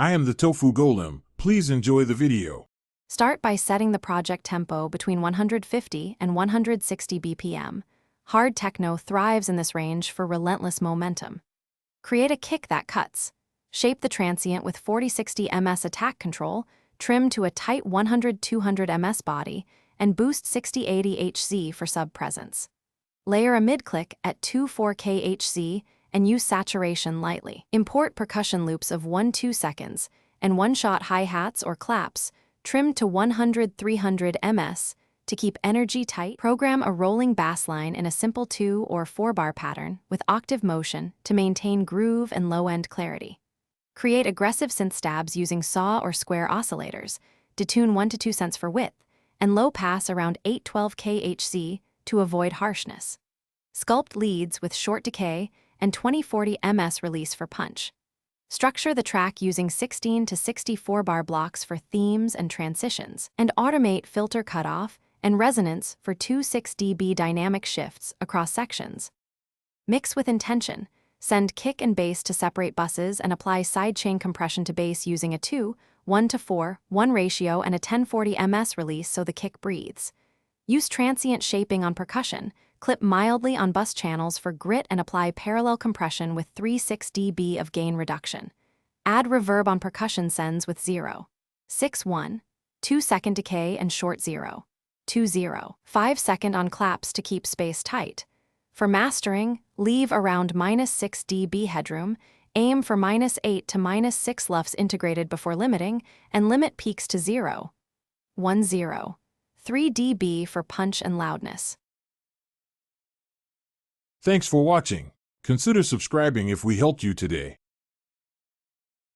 I am the Tofu Golem. Please enjoy the video. Start by setting the project tempo between 150 and 160 BPM. Hard techno thrives in this range for relentless momentum. Create a kick that cuts. Shape the transient with 40-60 ms attack control, trim to a tight 100-200 ms body, and boost 60-80 Hz for sub-presence. Layer a mid-click at 2-4K Hz and use saturation lightly. Import percussion loops of 1-2 seconds and one-shot hi-hats or claps trimmed to 100-300 ms to keep energy tight. Program a rolling bass line in a simple 2 or 4 bar pattern with octave motion to maintain groove and low-end clarity. Create aggressive synth stabs using saw or square oscillators, detune 1 to 2 cents for width, and low pass around 8-12K Hz to avoid harshness. Sculpt leads with short decay and 20-40 ms release for punch. Structure the track using 16 to 64 bar blocks for themes and transitions, and automate filter cutoff and resonance for 2-6 dB dynamic shifts across sections. Mix with intention. Send kick and bass to separate buses and apply sidechain compression to bass using a 2:1:4:1 ratio and a 10-40 ms release so the kick breathes. Use transient shaping on percussion. Clip mildly on bus channels for grit and apply parallel compression with 3-6 dB of gain reduction. Add reverb on percussion sends with 0.61, 2-second decay and short 0.20, 5-second on claps to keep space tight. For mastering, leave around -6 dB headroom, aim for -8 to -6 LUFS integrated before limiting, and limit peaks to 0.10, 3 dB for punch and loudness. Thanks for watching. Consider subscribing if we helped you today.